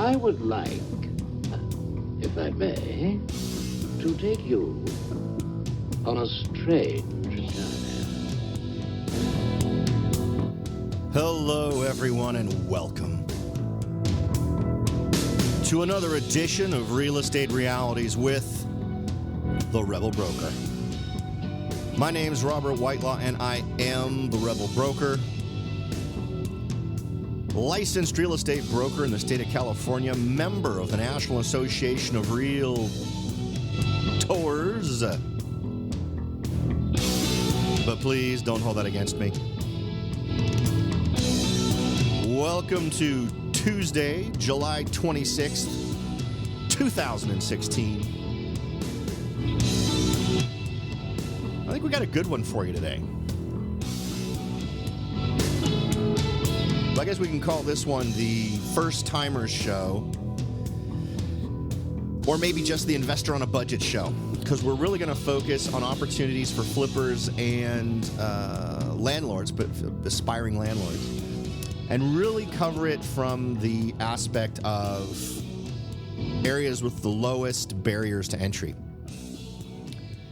I would like, if I may, to take you on a strange journey. Hello, everyone, and welcome to another edition of Real Estate Realities with The Rebel Broker. My name's Robert Whitelaw, and I am The Rebel Broker. Licensed real estate broker in the state of California, member of the National Association of Realtors. But please don't hold that against me. Welcome to Tuesday, July 26th, 2016. I think we got a good one for you today. I guess we can call this one the First Timers Show, or maybe just the Investor on a Budget Show, because we're really going to focus on opportunities for flippers and landlords, but aspiring landlords, and really cover it from the aspect of areas with the lowest barriers to entry.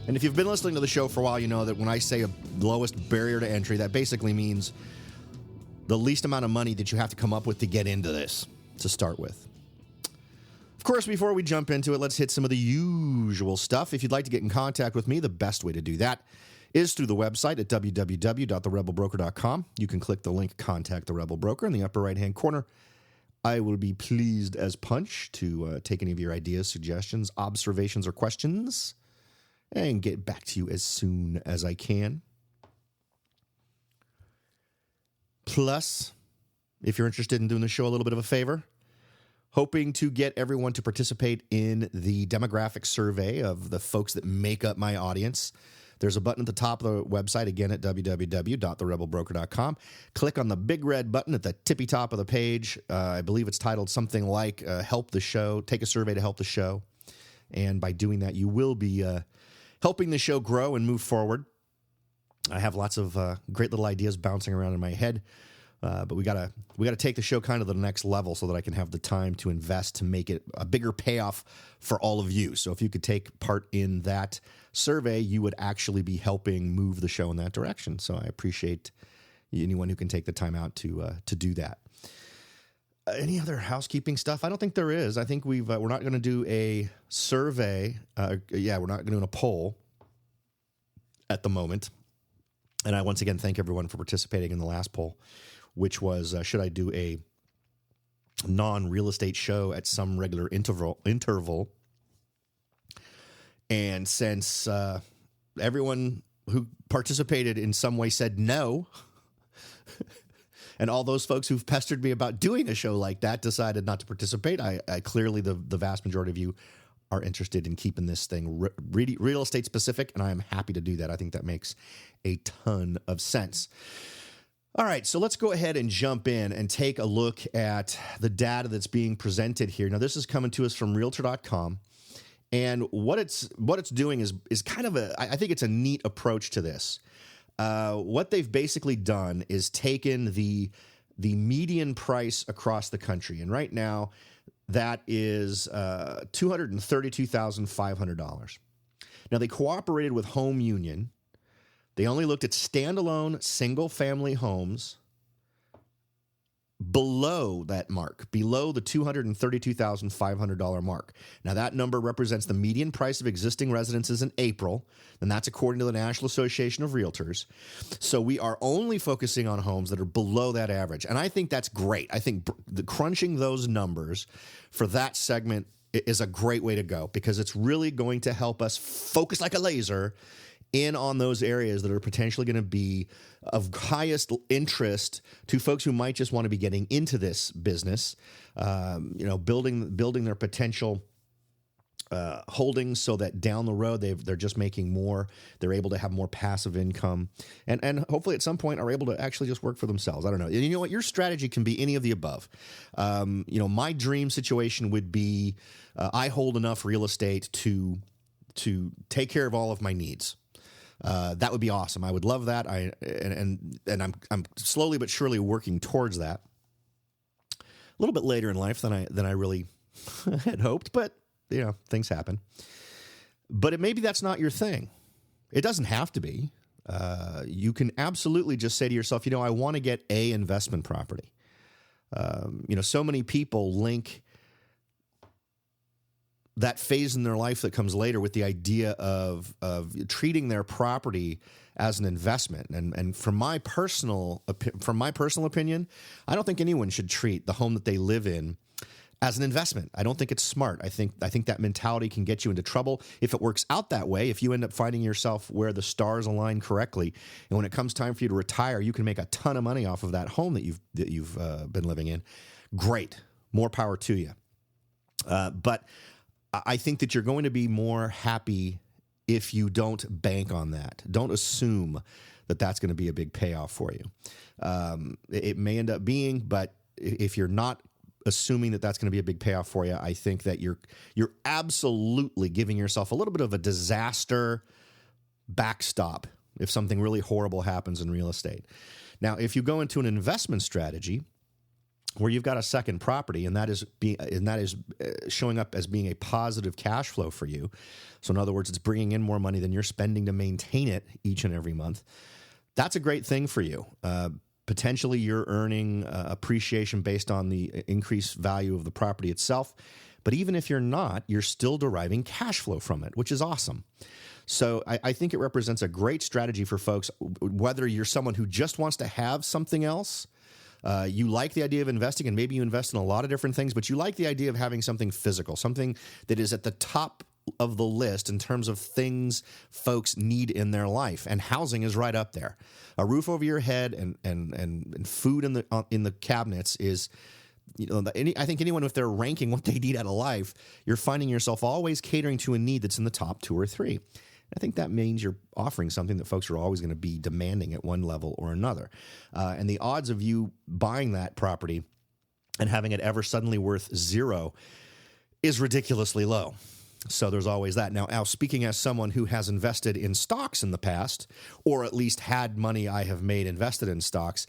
And if you've been listening to the show for a while, you know that when I say a lowest barrier to entry, that basically means the least amount of money that you have to come up with to get into this to start with. Of course, before we jump into it, let's hit some of the usual stuff. If you'd like to get in contact with me, the best way to do that is through the website at www.therebelbroker.com. You can click the link Contact the Rebel Broker in the upper right-hand corner. I will be pleased as punch to take any of your ideas, suggestions, observations, or questions and get back to you as soon as I can. Plus, if you're interested in doing the show a little bit of a favor, hoping to get everyone to participate in the demographic survey of the folks that make up my audience. There's a button at the top of the website, again, at www.therebelbroker.com. Click on the big red button at the tippy top of the page. I believe it's titled something like Help the Show, take a survey to help the show. And by doing that, you will be helping the show grow and move forward. I have lots of great little ideas bouncing around in my head, but we gotta take the show kind of to the next level so that I can have the time to invest to make it a bigger payoff for all of you. So if you could take part in that survey, you would actually be helping move the show in that direction. So I appreciate anyone who can take the time out to do that. Any other housekeeping stuff? I don't think there is. I think we're not going to do a survey. We're not going to do a poll at the moment. And I once again thank everyone for participating in the last poll, which was, should I do a non-real estate show at some regular interval? And since everyone who participated in some way said no, and all those folks who've pestered me about doing a show like that decided not to participate, I clearly the vast majority of you are interested in keeping this thing real estate specific, and I am happy to do that. I think that makes a ton of sense. All right, so let's go ahead and jump in and take a look at the data that's being presented here. Now, this is coming to us from Realtor.com, and what it's doing is kind of I think it's a neat approach to this. What they've basically done is taken the median price across the country, and right now that is $232,500. Now, they cooperated with Home Union. They only looked at standalone single-family homes below that mark, below the $232,500 mark. Now, that number represents the median price of existing residences in April, and that's according to the National Association of Realtors. So we are only focusing on homes that are below that average, and I think that's great. I think crunching those numbers for that segment is a great way to go because it's really going to help us focus like a laser in on those areas that are potentially going to be of highest interest to folks who might just want to be getting into this business, building their potential holdings so that down the road they're just making more. They're able to have more passive income and hopefully at some point are able to actually just work for themselves. I don't know. And you know what? Your strategy can be any of the above. My dream situation would be I hold enough real estate to take care of all of my needs. That would be awesome. I would love that. I'm slowly but surely working towards that. little bit later in life than I really had hoped, but things happen. But maybe that's not your thing. It doesn't have to be. You can absolutely just say to yourself, I want to get a investment property. So many people link that phase in their life that comes later with the idea of treating their property as an investment. And from my personal opinion, I don't think anyone should treat the home that they live in as an investment. I don't think it's smart. I think that mentality can get you into trouble if it works out that way. If you end up finding yourself where the stars align correctly, and when it comes time for you to retire, you can make a ton of money off of that home that you've been living in. Great, more power to you. But I think that you're going to be more happy if you don't bank on that. Don't assume that that's going to be a big payoff for you. It may end up being, but if you're not assuming that that's going to be a big payoff for you, I think that you're absolutely giving yourself a little bit of a disaster backstop if something really horrible happens in real estate. Now, if you go into an investment strategy where you've got a second property and that is showing up as being a positive cash flow for you, so in other words, it's bringing in more money than you're spending to maintain it each and every month, that's a great thing for you. Potentially, you're earning appreciation based on the increased value of the property itself. But even if you're not, you're still deriving cash flow from it, which is awesome. So I think it represents a great strategy for folks, whether you're someone who just wants to have something else, you like the idea of investing, and maybe you invest in a lot of different things, but you like the idea of having something physical, something that is at the top of the list in terms of things folks need in their life, and housing is right up there. A roof over your head and food in the cabinets is, I think anyone, if they're ranking what they need out of life, you're finding yourself always catering to a need that's in the top 2 or 3. I think that means you're offering something that folks are always going to be demanding at one level or another. And the odds of you buying that property and having it ever suddenly worth 0 is ridiculously low. So there's always that. Now, speaking as someone who has invested in stocks in the past, or at least had money I have made invested in stocks,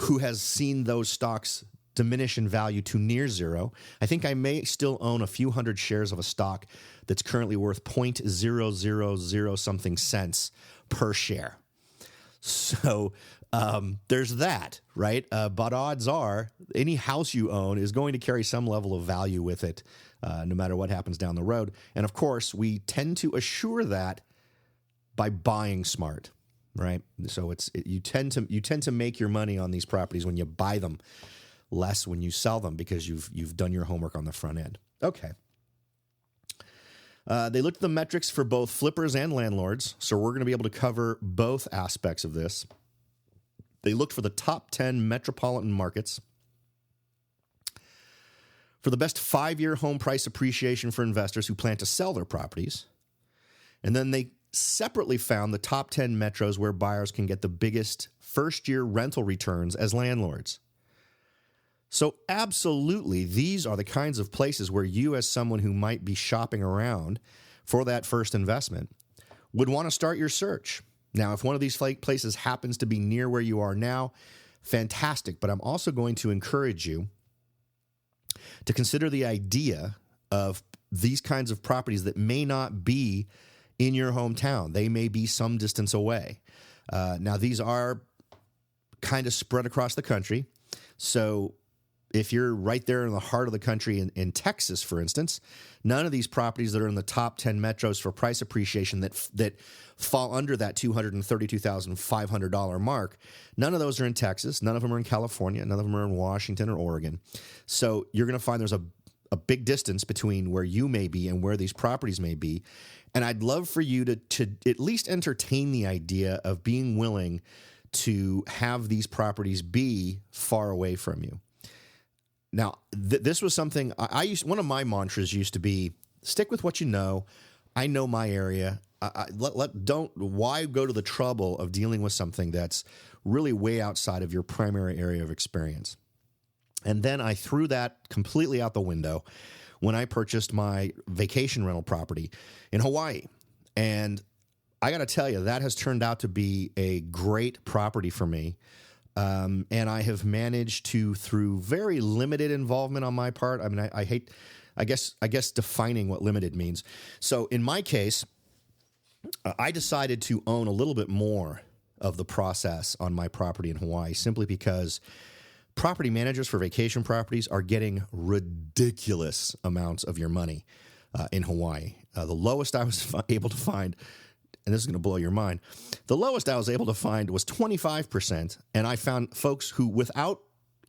who has seen those stocks diminish in value to near 0, I think I may still own a few hundred shares of a stock that's currently worth 0.000 something cents per share. So there's that, right? But odds are any house you own is going to carry some level of value with it, no matter what happens down the road. And of course, we tend to assure that by buying smart, right? So you tend to make your money on these properties when you buy them, less when you sell them, because you've done your homework on the front end. Okay. They looked at the metrics for both flippers and landlords, so we're going to be able to cover both aspects of this. They looked for the top 10 metropolitan markets for the best 5-year home price appreciation for investors who plan to sell their properties. And then they separately found the top 10 metros where buyers can get the biggest first-year rental returns as landlords. So absolutely, these are the kinds of places where you, as someone who might be shopping around for that first investment, would want to start your search. Now, if one of these places happens to be near where you are now, fantastic. But I'm also going to encourage you to consider the idea of these kinds of properties that may not be in your hometown. They may be some distance away. Now, these are kind of spread across the country. So if you're right there in the heart of the country in Texas, for instance, none of these properties that are in the top 10 metros for price appreciation that fall under that $232,500 mark, none of those are in Texas. None of them are in California. None of them are in Washington or Oregon. So you're going to find there's a big distance between where you may be and where these properties may be. And I'd love for you to at least entertain the idea of being willing to have these properties be far away from you. Now, this was something one of my mantras used to be, stick with what you know. I know my area. Why go to the trouble of dealing with something that's really way outside of your primary area of experience? And then I threw that completely out the window when I purchased my vacation rental property in Hawaii. And I got to tell you, that has turned out to be a great property for me. And I have managed to, through very limited involvement on my part, I mean, I guess defining what limited means. So in my case, I decided to own a little bit more of the process on my property in Hawaii simply because property managers for vacation properties are getting ridiculous amounts of your money in Hawaii. The lowest I was able to find, and this is going to blow your mind, the lowest I was able to find was 25%, and I found folks who, without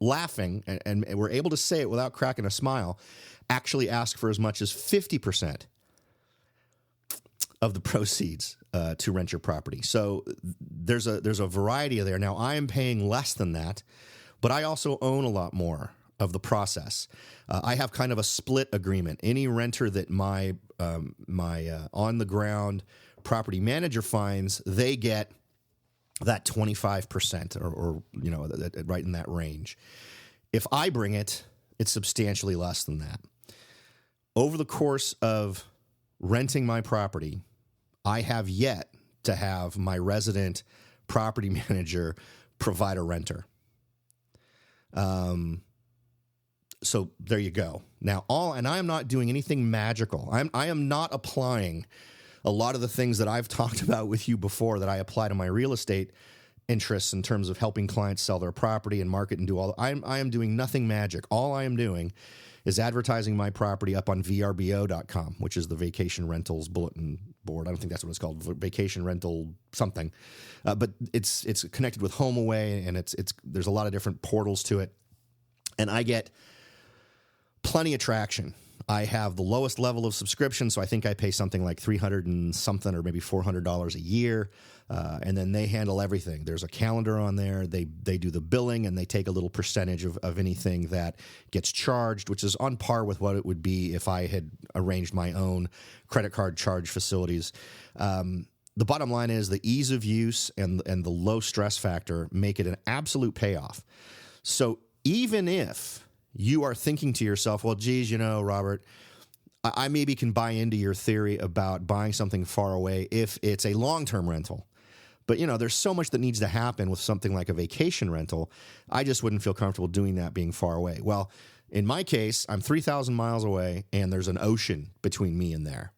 laughing, and were able to say it without cracking a smile, actually ask for as much as 50% of the proceeds to rent your property. So there's a variety of there. Now, I am paying less than that, but I also own a lot more of the process. I have kind of a split agreement. Any renter that my on the ground property manager finds, they get that 25% or right in that range. If I bring it, it's substantially less than that. Over the course of renting my property, I have yet to have my resident property manager provide a renter. So there you go. Now, and I am not doing anything magical. I am not applying a lot of the things that I've talked about with you before that I apply to my real estate interests in terms of helping clients sell their property and market and do all. I am doing nothing magic. All I am doing is advertising my property up on VRBO.com, which is the Vacation Rentals Bulletin Board. I don't think that's what it's called, Vacation Rental something, but it's connected with HomeAway, and there's a lot of different portals to it, and I get plenty of traction. I have the lowest level of subscription, so I think I pay something like $300 and something, or maybe $400 a year, and then they handle everything. There's a calendar on there. They do the billing, and they take a little percentage of anything that gets charged, which is on par with what it would be if I had arranged my own credit card charge facilities. The bottom line is the ease of use and the low stress factor make it an absolute payoff. So even if you are thinking to yourself, well, geez, Robert, I maybe can buy into your theory about buying something far away if it's a long-term rental. But, there's so much that needs to happen with something like a vacation rental. I just wouldn't feel comfortable doing that being far away. Well, in my case, I'm 3,000 miles away, and there's an ocean between me and there.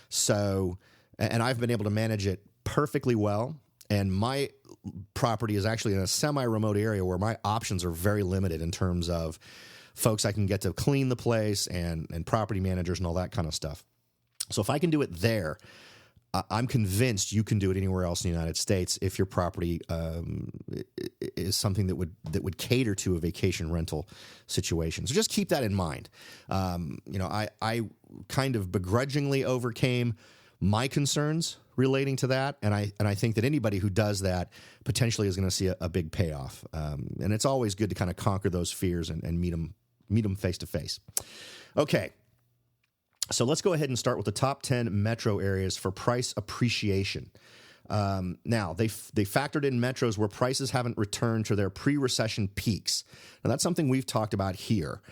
So, and I've been able to manage it perfectly well. And my property is actually in a semi-remote area where my options are very limited in terms of folks I can get to clean the place and property managers and all that kind of stuff. So if I can do it there, I'm convinced you can do it anywhere else in the United States if your property is something that would cater to a vacation rental situation. So just keep that in mind. I kind of begrudgingly overcame my concerns relating to that, and I think that anybody who does that potentially is going to see a big payoff. And it's always good to kind of conquer those fears and meet them face to face. Okay. So let's go ahead and start with the top 10 metro areas for price appreciation. Now, they factored in metros where prices haven't returned to their pre-recession peaks. Now, that's something we've talked about here.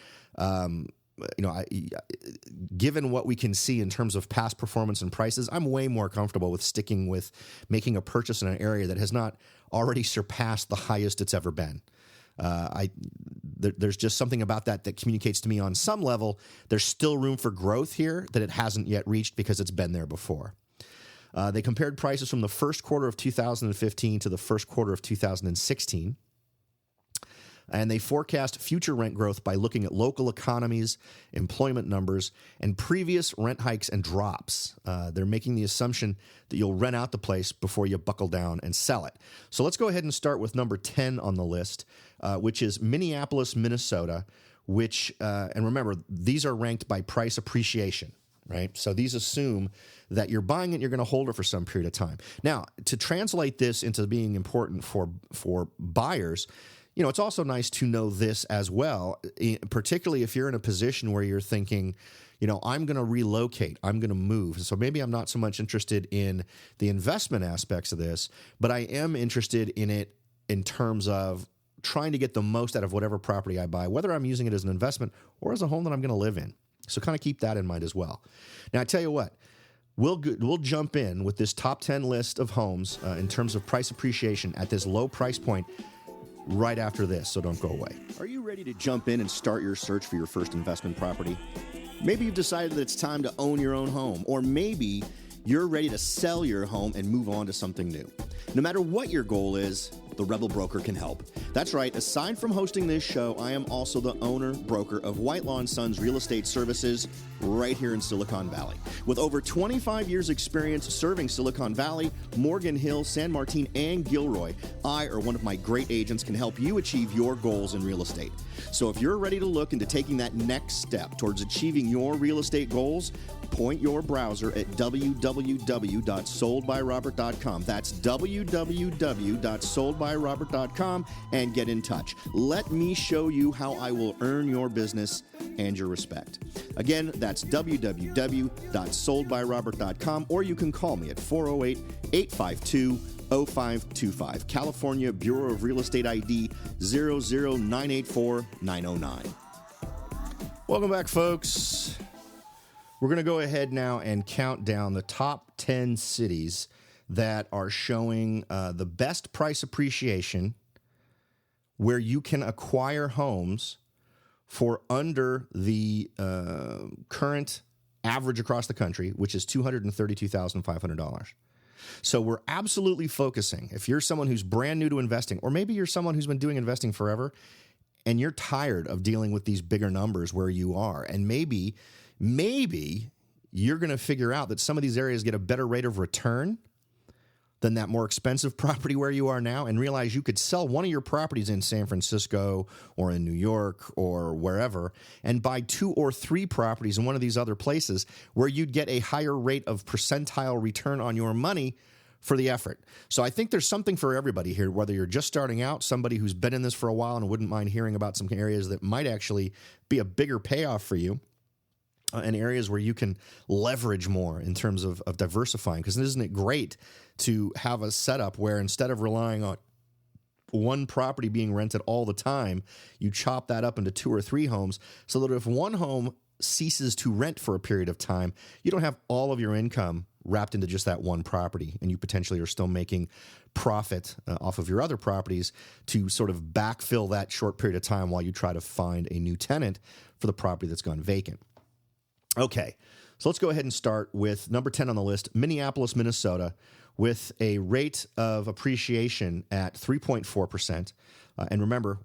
Given what we can see in terms of past performance and prices, I'm way more comfortable with sticking with making a purchase in an area that has not already surpassed the highest it's ever been. There's just something about that communicates to me on some level there's still room for growth here that it hasn't yet reached because it's been there before. They compared prices from the first quarter of 2015 to the first quarter of 2016. And they forecast future rent growth by looking at local economies, employment numbers, and previous rent hikes and drops. They're making the assumption that you'll rent out the place before you buckle down and sell it. So let's go ahead and start with number 10 on the list, which is Minneapolis, Minnesota, which, and remember, these are ranked by price appreciation, right? So these assume that you're buying it, you're going to hold it for some period of time. Now, to translate this into being important for buyers, it's also nice to know this as well, particularly if you're in a position where you're thinking, I'm going to relocate, I'm going to move. So maybe I'm not so much interested in the investment aspects of this, but I am interested in it in terms of trying to get the most out of whatever property I buy, whether I'm using it as an investment or as a home that I'm going to live in. So kind of keep that in mind as well. Now, I tell you what, we'll jump in with this top 10 list of homes in terms of price appreciation at this low price point right after this, so don't go away. Are you ready to jump in and start your search for your first investment property? Maybe you've decided that it's time to own your own home, or maybe you're ready to sell your home and move on to something new. No matter what your goal is, the Rebel Broker can help. That's right, aside from hosting this show, I am also the owner-broker of Whitelaw & Sons Real Estate Services right here in Silicon Valley. With over 25 years experience serving Silicon Valley, Morgan Hill, San Martin, and Gilroy, I or one of my great agents can help you achieve your goals in real estate. So if you're ready to look into taking that next step towards achieving your real estate goals, point your browser at www.soldbyrobert.com. That's www.soldbyrobert.com and get in touch. Let me show you how I will earn your business and your respect. Again, that's www.soldbyrobert.com, or you can call me at 408-852-0525. California Bureau of Real Estate ID 00984-909. Welcome back, folks. We're going to go ahead now and count down the top 10 cities that are showing the best price appreciation where you can acquire homes for under the current average across the country, which is $232,500. So we're absolutely focusing. If you're someone who's brand new to investing, or maybe you're someone who's been doing investing forever, and you're tired of dealing with these bigger numbers where you are, and maybe you're going to figure out that some of these areas get a better rate of return than that more expensive property where you are now, and realize you could sell one of your properties in San Francisco or in New York or wherever and buy 2 or 3 properties in one of these other places where you'd get a higher rate of percentile return on your money for the effort. So I think there's something for everybody here, whether you're just starting out, somebody who's been in this for a while and wouldn't mind hearing about some areas that might actually be a bigger payoff for you, and areas where you can leverage more in terms of diversifying. Because isn't it great to have a setup where instead of relying on one property being rented all the time, you chop that up into 2 or 3 homes so that if one home ceases to rent for a period of time, you don't have all of your income wrapped into just that one property, and you potentially are still making profit off of your other properties to sort of backfill that short period of time while you try to find a new tenant for the property that's gone vacant. Okay, so let's go ahead and start with number 10 on the list, Minneapolis, Minnesota, with a rate of appreciation at 3.4%. And remember,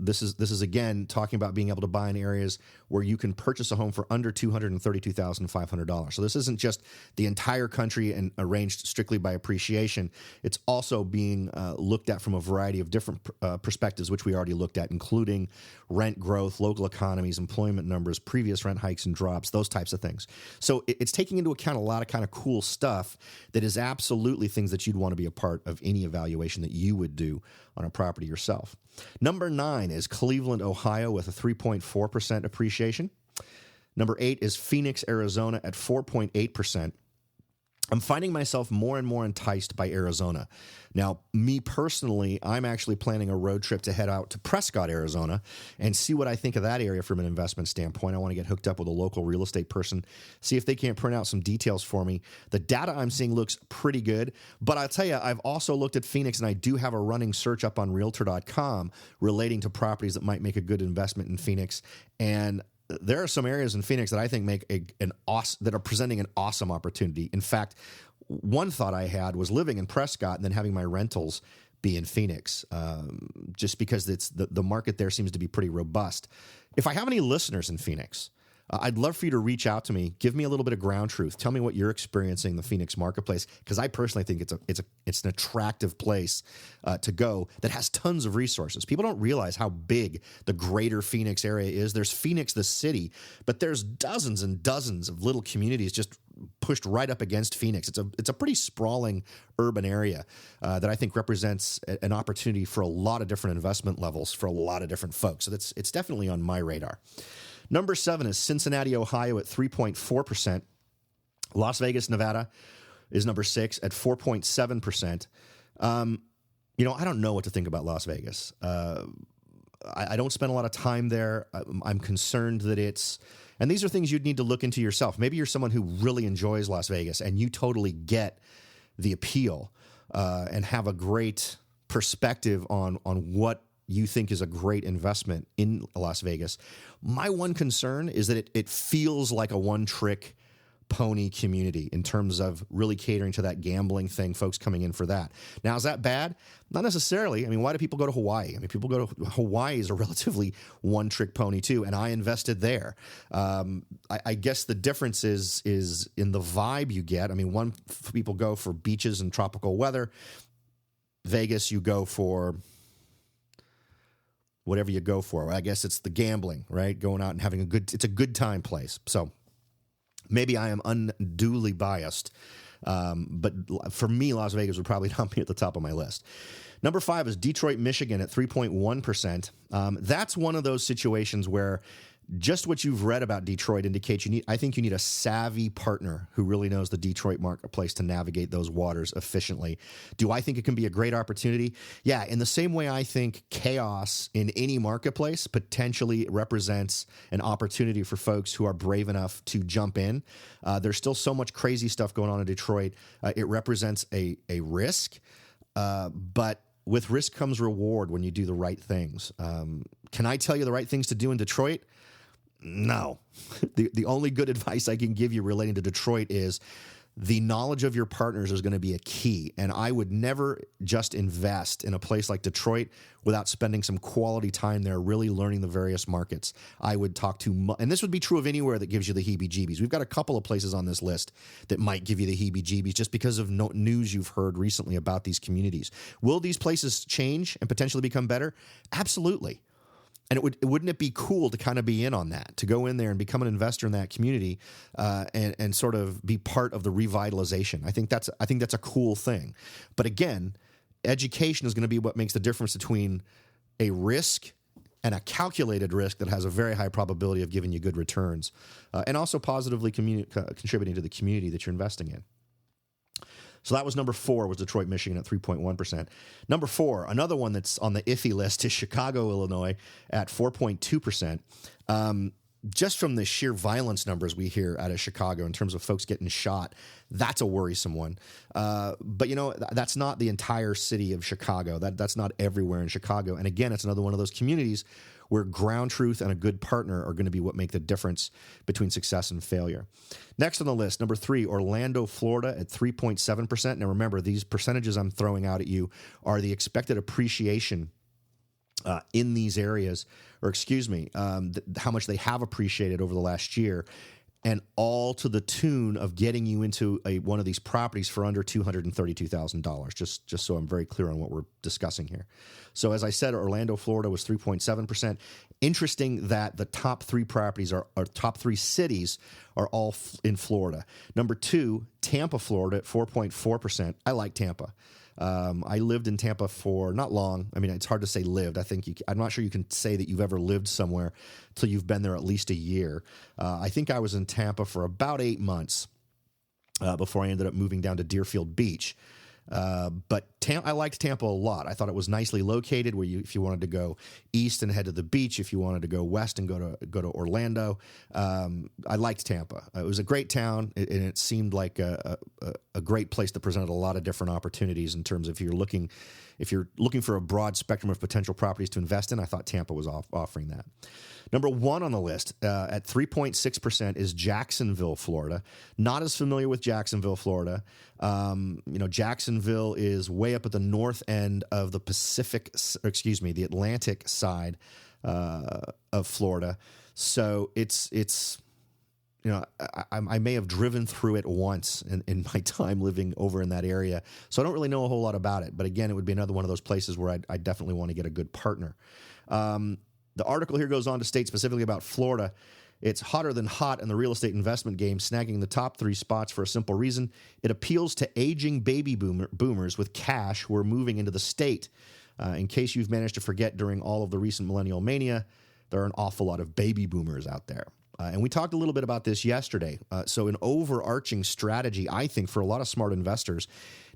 this is again talking about being able to buy in areas where you can purchase a home for under $232,500. So this isn't just the entire country and arranged strictly by appreciation. It's also being looked at from a variety of different perspectives, which we already looked at, including rent growth, local economies, employment numbers, previous rent hikes and drops, those types of things. So it's taking into account a lot of kind of cool stuff that is absolutely things that you'd want to be a part of any evaluation that you would do on a property yourself. Number 9 is Cleveland, Ohio, with a 3.4% appreciation. Number 8 is Phoenix, Arizona, at 4.8%. I'm finding myself more and more enticed by Arizona. Now, me personally, I'm actually planning a road trip to head out to Prescott, Arizona, and see what I think of that area from an investment standpoint. I want to get hooked up with a local real estate person, see if they can't print out some details for me. The data I'm seeing looks pretty good, but I'll tell you, I've also looked at Phoenix, and I do have a running search up on Realtor.com relating to properties that might make a good investment in Phoenix, and there are some areas in Phoenix that I think make that are presenting an awesome opportunity. In fact, one thought I had was living in Prescott and then having my rentals be in Phoenix, just because it's the market there seems to be pretty robust. If I have any listeners in Phoenix, I'd love for you to reach out to me. Give me a little bit of ground truth. Tell me what you're experiencing in the Phoenix marketplace, because I personally think it's an attractive place to go that has tons of resources. People don't realize how big the greater Phoenix area is. There's Phoenix, the city, but there's dozens and dozens of little communities just pushed right up against Phoenix. It's a pretty sprawling urban area that I think represents an opportunity for a lot of different investment levels for a lot of different folks. So it's definitely on my radar. Number 7 is Cincinnati, Ohio, at 3.4%. Las Vegas, Nevada is number 6 at 4.7%. I don't know what to think about Las Vegas. I don't spend a lot of time there. I'm concerned that and these are things you'd need to look into yourself. Maybe you're someone who really enjoys Las Vegas and you totally get the appeal and have a great perspective on what you think is a great investment in Las Vegas. My one concern is that it feels like a one-trick pony community in terms of really catering to that gambling thing, folks coming in for that. Now, is that bad? Not necessarily. I mean, why do people go to Hawaii? I mean, people go to Hawaii is a relatively one-trick pony too, and I invested there. I guess the difference is in the vibe you get. I mean, people go for beaches and tropical weather. Vegas, you go for whatever you go for. I guess it's the gambling, right? Going out and having it's a good time place. So maybe I am unduly biased, but for me, Las Vegas would probably not be at the top of my list. Number 5 is Detroit, Michigan at 3.1%. That's one of those situations where just what you've read about Detroit indicates I think you need a savvy partner who really knows the Detroit marketplace to navigate those waters efficiently. Do I think it can be a great opportunity? Yeah, in the same way I think chaos in any marketplace potentially represents an opportunity for folks who are brave enough to jump in. There's still so much crazy stuff going on in Detroit. It represents a risk, but with risk comes reward when you do the right things. Can I tell you the right things to do in Detroit? No. The only good advice I can give you relating to Detroit is the knowledge of your partners is going to be a key. And I would never just invest in a place like Detroit without spending some quality time there, really learning the various markets. I would talk to, and this would be true of anywhere that gives you the heebie-jeebies. We've got a couple of places on this list that might give you the heebie-jeebies just because of news you've heard recently about these communities. Will these places change and potentially become better? Absolutely. And wouldn't it be cool to kind of be in on that, to go in there and become an investor in that community, and sort of be part of the revitalization? I think that's a cool thing. But again, education is going to be what makes the difference between a risk and a calculated risk that has a very high probability of giving you good returns, and also positively contributing to the community that you're investing in. So that was number 4, was Detroit, Michigan at 3.1%. Number 4, another one that's on the iffy list is Chicago, Illinois at 4.2%. Just from the sheer violence numbers we hear out of Chicago in terms of folks getting shot, that's a worrisome one. But, that's not the entire city of Chicago. That's not everywhere in Chicago. And again, it's another one of those communities where ground truth and a good partner are going to be what make the difference between success and failure. Next on the list, number 3, Orlando, Florida at 3.7%. Now remember, these percentages I'm throwing out at you are the expected appreciation in these areas, or how much they have appreciated over the last year, and all to the tune of getting you into one of these properties for under $232,000, just so I'm very clear on what we're discussing here. So as I said, Orlando, Florida was 3.7%. Interesting that the top 3 properties or top 3 cities are all in Florida. Number 2, Tampa, Florida at 4.4%. I like Tampa. I lived in Tampa for not long. I mean, it's hard to say lived. I'm not sure you can say that you've ever lived somewhere till you've been there at least a year. I think I was in Tampa for about 8 months before I ended up moving down to Deerfield Beach. But I liked Tampa a lot. I thought it was nicely located where if you wanted to go east and head to the beach, if you wanted to go west and go to Orlando. I liked Tampa. It was a great town, and it seemed like a great place that presented a lot of different opportunities in terms of if you're looking for a broad spectrum of potential properties to invest in. I thought Tampa was offering that. Number 1 on the list at 3.6% is Jacksonville, Florida. Not as familiar with Jacksonville, Florida. Jacksonville is way up at the north end of the the Atlantic side of Florida. So it's I may have driven through it once in my time living over in that area. So I don't really know a whole lot about it. But again, it would be another one of those places where I definitely want to get a good partner. The article here goes on to state specifically about Florida. It's hotter than hot in the real estate investment game, snagging the top 3 spots for a simple reason. It appeals to aging baby boomers with cash who are moving into the state. In case you've managed to forget during all of the recent millennial mania, there are an awful lot of baby boomers out there. And we talked a little bit about this yesterday. So an overarching strategy, I think, for a lot of smart investors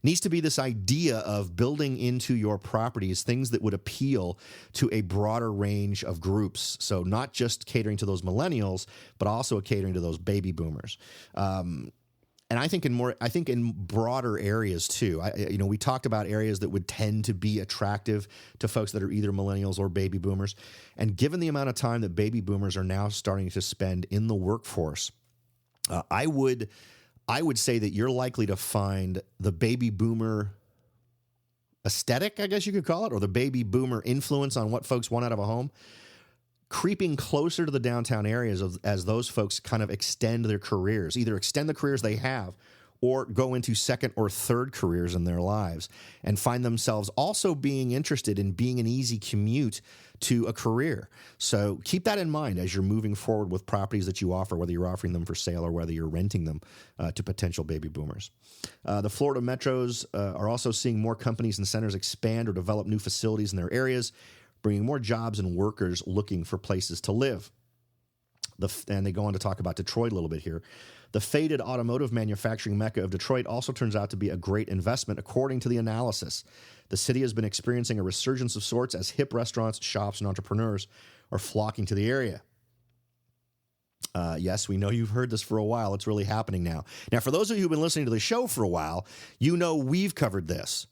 needs to be this idea of building into your properties things that would appeal to a broader range of groups. So not just catering to those millennials, but also catering to those baby boomers. and I think in broader areas too. We talked about areas that would tend to be attractive to folks that are either millennials or baby boomers. And given the amount of time that baby boomers are now starting to spend in the workforce, I would say that you're likely to find the baby boomer aesthetic, I guess you could call it, or the baby boomer influence on what folks want out of a home, creeping closer to the downtown areas as those folks kind of extend their careers, either extend the careers they have or go into second or third careers in their lives and find themselves also being interested in being an easy commute to a career. So keep that in mind as you're moving forward with properties that you offer, whether you're offering them for sale or whether you're renting them to potential baby boomers. The Florida metros are also seeing more companies and centers expand or develop new facilities in their areas, bringing more jobs and workers looking for places to live. And they go on to talk about Detroit a little bit here. The faded automotive manufacturing mecca of Detroit also turns out to be a great investment, according to the analysis. The city has been experiencing a resurgence of sorts as hip restaurants, shops, and entrepreneurs are flocking to the area. Yes, we know you've heard this for a while. It's really happening now. Now, for those of you who've been listening to the show for a while, you know we've covered this.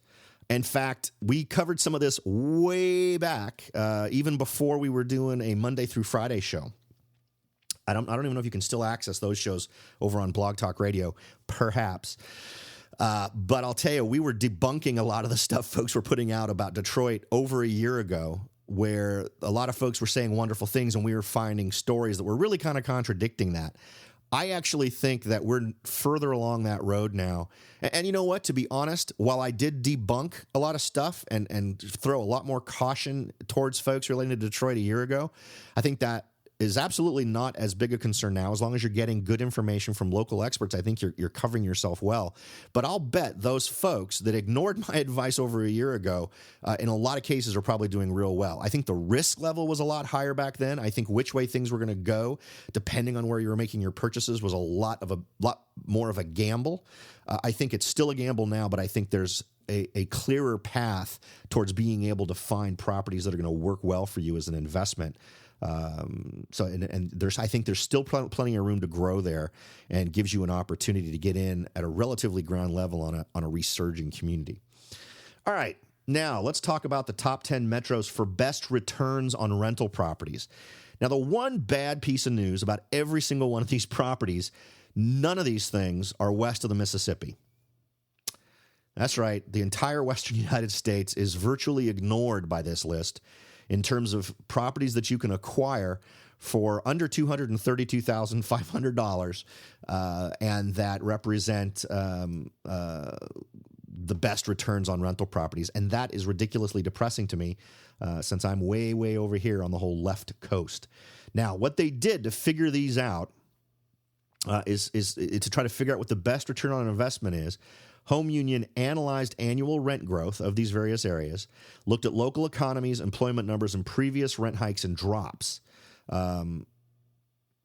In fact, we covered some of this way back, even before we were doing a Monday through Friday show. I don't even know if you can still access those shows over on Blog Talk Radio, perhaps. But I'll tell you, we were debunking a lot of the stuff folks were putting out about Detroit over a year ago, where a lot of folks were saying wonderful things, and we were finding stories that were really kind of contradicting that. I actually think that we're further along that road now. And you know what? To be honest, while I did debunk a lot of stuff and throw a lot more caution towards folks relating to Detroit a year ago, I think that is absolutely not as big a concern now. As long as you're getting good information from local experts, I think you're covering yourself well. But I'll bet those folks that ignored my advice over a year ago, in a lot of cases, are probably doing real well. I think the risk level was a lot higher back then. I think which way things were going to go, depending on where you were making your purchases, was a lot more of a gamble. I think it's still a gamble now, but I think there's a clearer path towards being able to find properties that are going to work well for you as an investment. I think there's still plenty of room to grow there, and gives you an opportunity to get in at a relatively ground level on a resurging community. All right, now let's talk about the top 10 metros for best returns on rental properties. Now, the one bad piece of news about every single one of these properties, none of these things are west of the Mississippi. That's right, the entire western United States is virtually ignored by this list in terms of properties that you can acquire for under $232,500, and that represent the best returns on rental properties. And that is ridiculously depressing to me, since I'm way, way over here on the whole left coast. Now, what they did to figure these out is to try to figure out what the best return on investment is. Home Union analyzed annual rent growth of these various areas, looked at local economies, employment numbers, and previous rent hikes and drops. Now,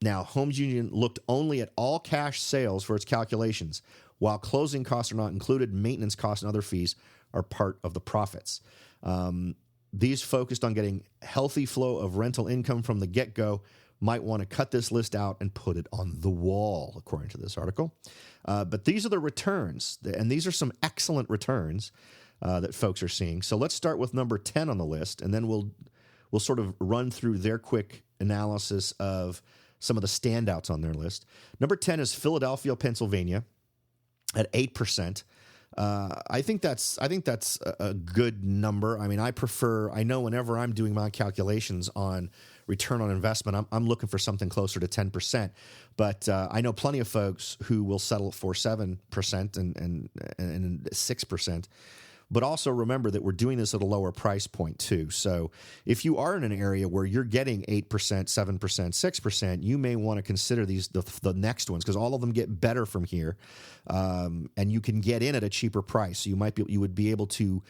Home Union looked only at all cash sales for its calculations. While closing costs are not included, maintenance costs and other fees are part of the profits. These focused on getting healthy flow of rental income from the get-go might want to cut this list out and put it on the wall, according to this article. But these are the returns, and these are some excellent returns that folks are seeing. So let's start with number 10 on the list, and then we'll sort of run through their quick analysis of some of the standouts on their list. Number 10 is Philadelphia, Pennsylvania, at 8%. I think that's a good number. I mean, I know whenever I'm doing my calculations on return on investment, I'm looking for something closer to 10%. But I know plenty of folks who will settle for 7% and 6%. But also remember that we're doing this at a lower price point too. So if you are in an area where you're getting 8%, 7%, 6%, you may want to consider the next ones, because all of them get better from here, and you can get in at a cheaper price. So you would be able to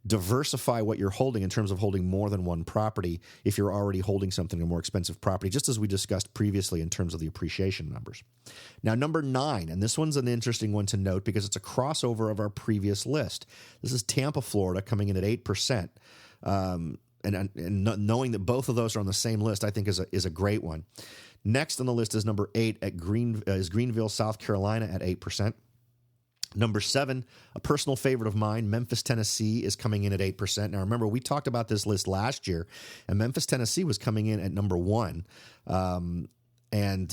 diversify what you're holding in terms of holding more than one property if you're already holding something, a more expensive property, just as we discussed previously in terms of the appreciation numbers. Now, number 9, and this one's an interesting one to note because it's a crossover of our previous list. This is Tampa, Florida, coming in at 8%. And knowing that both of those are on the same list, I think is a great one. Next on the list is number 8 is Greenville, South Carolina, at 8%. Number 7, a personal favorite of mine, Memphis, Tennessee, is coming in at 8%. Now, remember, we talked about this list last year, and Memphis, Tennessee was coming in at number 1. And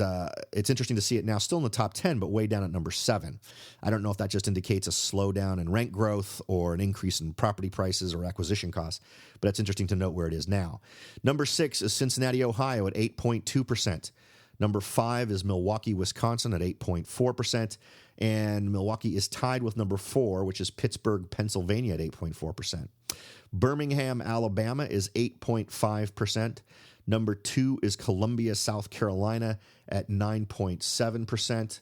it's interesting to see it now still in the top 10, but way down at number 7. I don't know if that just indicates a slowdown in rent growth or an increase in property prices or acquisition costs, but it's interesting to note where it is now. Number 6 is Cincinnati, Ohio at 8.2%. Number 5 is Milwaukee, Wisconsin at 8.4%. And Milwaukee is tied with number 4, which is Pittsburgh, Pennsylvania at 8.4%. Birmingham, Alabama is 8.5%. Number 2 is Columbia, South Carolina at 9.7%.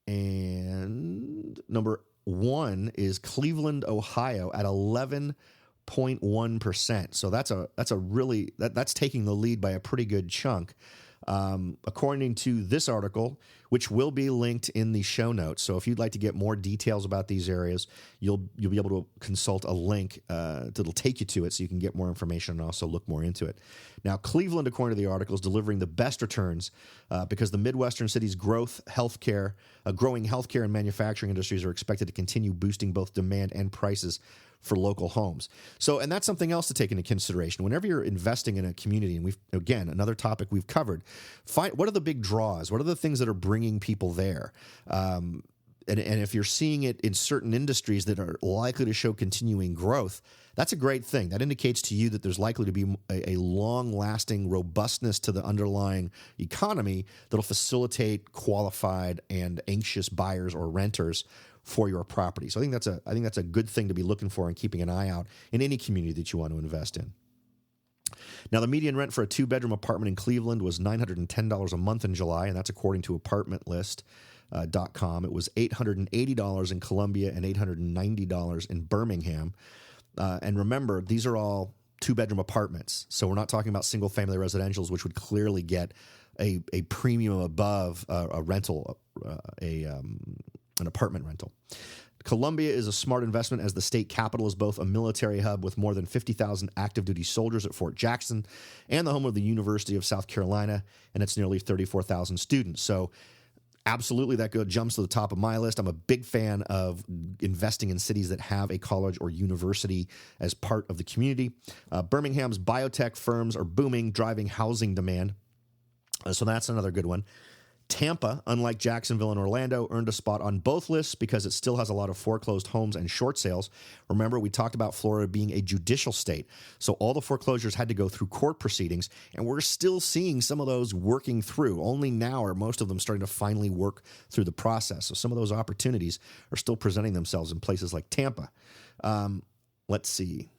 And number 1 is Cleveland, Ohio at 11.1%. So that's taking the lead by a pretty good chunk. According to this article, which will be linked in the show notes. So if you'd like to get more details about these areas, you'll be able to consult a link that'll take you to it so you can get more information and also look more into it. Now, Cleveland, according to the article, is delivering the best returns because the Midwestern city's growing healthcare and manufacturing industries are expected to continue boosting both demand and prices for local homes. So, and that's something else to take into consideration. Whenever you're investing in a community, and another topic we've covered, find what are the big draws? What are the things that are bringing people there? And if you're seeing it in certain industries that are likely to show continuing growth, that's a great thing. That indicates to you that there's likely to be a long-lasting robustness to the underlying economy that'll facilitate qualified and anxious buyers or renters for your property. So I think that's a good thing to be looking for and keeping an eye out in any community that you want to invest in. Now, the median rent for a 2-bedroom apartment in Cleveland was $910 a month in July, and that's according to apartmentlist.com. It was $880 in Columbia and $890 in Birmingham. And remember, these are all 2-bedroom apartments. So we're not talking about single-family residentials, which would clearly get a premium above a rental, an apartment rental. Columbia is a smart investment as the state capital is both a military hub with more than 50,000 active duty soldiers at Fort Jackson and the home of the University of South Carolina and its nearly 34,000 students. So absolutely that jumps to the top of my list. I'm a big fan of investing in cities that have a college or university as part of the community. Birmingham's biotech firms are booming, driving housing demand. So that's another good one. Tampa, unlike Jacksonville and Orlando, earned a spot on both lists because it still has a lot of foreclosed homes and short sales. Remember, we talked about Florida being a judicial state, so all the foreclosures had to go through court proceedings, and we're still seeing some of those working through. Only now are most of them starting to finally work through the process. So some of those opportunities are still presenting themselves in places like Tampa. Let's see.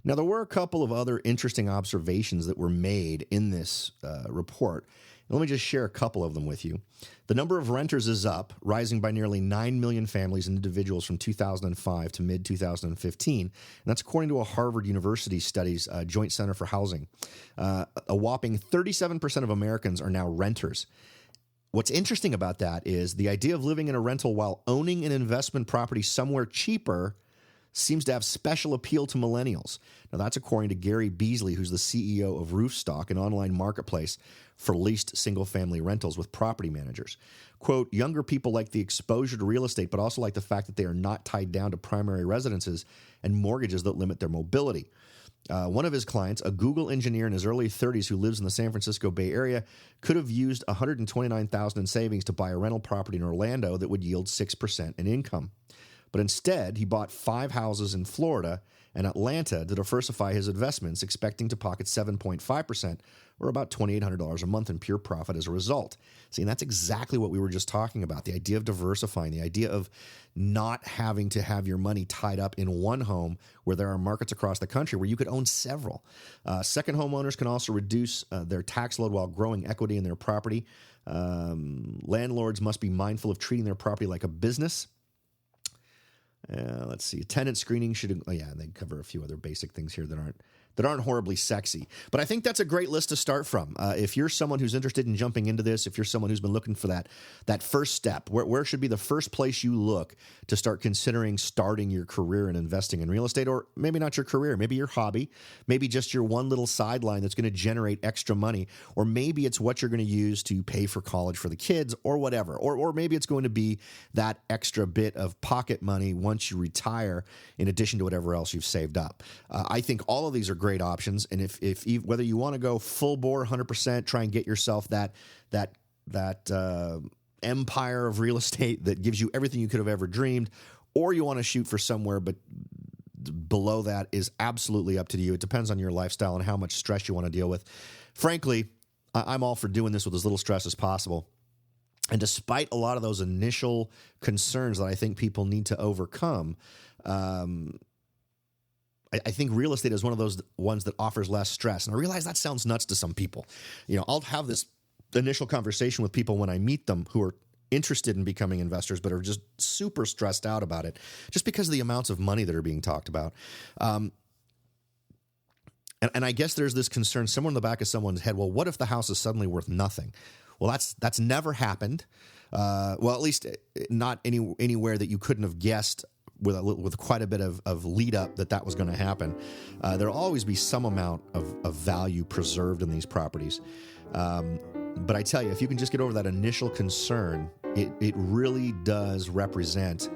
Now, there were a couple of other interesting observations that were made in this report. Let me just share a couple of them with you. The number of renters is up, rising by nearly 9 million families and individuals from 2005 to mid-2015. And that's according to a Harvard University Studies Joint Center for Housing. A whopping 37% of Americans are now renters. What's interesting about that is the idea of living in a rental while owning an investment property somewhere cheaper seems to have special appeal to millennials. Now, that's according to Gary Beasley, who's the CEO of Roofstock, an online marketplace for leased single-family rentals with property managers. Quote, younger people like the exposure to real estate, but also like the fact that they are not tied down to primary residences and mortgages that limit their mobility. One of his clients, a Google engineer in his early 30s who lives in the San Francisco Bay Area, could have used $129,000 in savings to buy a rental property in Orlando that would yield 6% in income. But instead, he bought 5 houses in Florida and Atlanta to diversify his investments, expecting to pocket 7.5%, or about $2,800 a month in pure profit as a result. See, and that's exactly what we were just talking about, the idea of diversifying, the idea of not having to have your money tied up in one home where there are markets across the country where you could own several. Second homeowners can also reduce their tax load while growing equity in their property. Landlords must be mindful of treating their property like a business. Let's see. Tenant screening should. Oh yeah, and they cover a few other basic things here that aren't horribly sexy. But I think that's a great list to start from. If you're someone who's interested in jumping into this, if you're someone who's been looking for that first step, where should be the first place you look to start considering starting your career and investing in real estate, or maybe not your career, maybe your hobby, maybe just your one little sideline that's going to generate extra money, or maybe it's what you're going to use to pay for college for the kids, or whatever, or maybe it's going to be that extra bit of pocket money once you retire, in addition to whatever else you've saved up. I think all of these are great options, and if whether you want to go full bore 100%, try and get yourself that empire of real estate that gives you everything you could have ever dreamed, or you want to shoot for somewhere but below that, is absolutely up to you. It depends on your lifestyle and how much stress you want to deal with. Frankly, I'm all for doing this with as little stress as possible. And despite a lot of those initial concerns that I think people need to overcome, I think real estate is one of those ones that offers less stress. And I realize that sounds nuts to some people. I'll have this initial conversation with people when I meet them who are interested in becoming investors but are just super stressed out about it just because of the amounts of money that are being talked about. And I guess there's this concern somewhere in the back of someone's head, well, what if the house is suddenly worth nothing? Well, that's never happened. Well, at least not anywhere that you couldn't have guessed with quite a bit of lead up that was going to happen. There'll always be some amount of value preserved in these properties. But I tell you, if you can just get over that initial concern, it really does represent,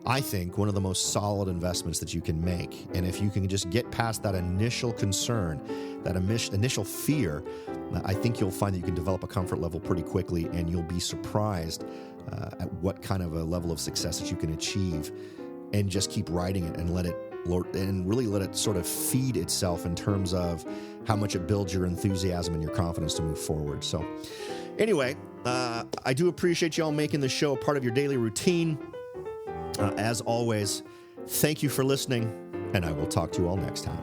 I think, one of the most solid investments that you can make. And if you can just get past that initial concern, that initial fear, I think you'll find that you can develop a comfort level pretty quickly, and you'll be surprised at what kind of a level of success that you can achieve, and just keep riding it and really let it sort of feed itself in terms of how much it builds your enthusiasm and your confidence to move forward. So anyway, I do appreciate you all making the show a part of your daily routine. As always, thank you for listening, and I will talk to you all next time.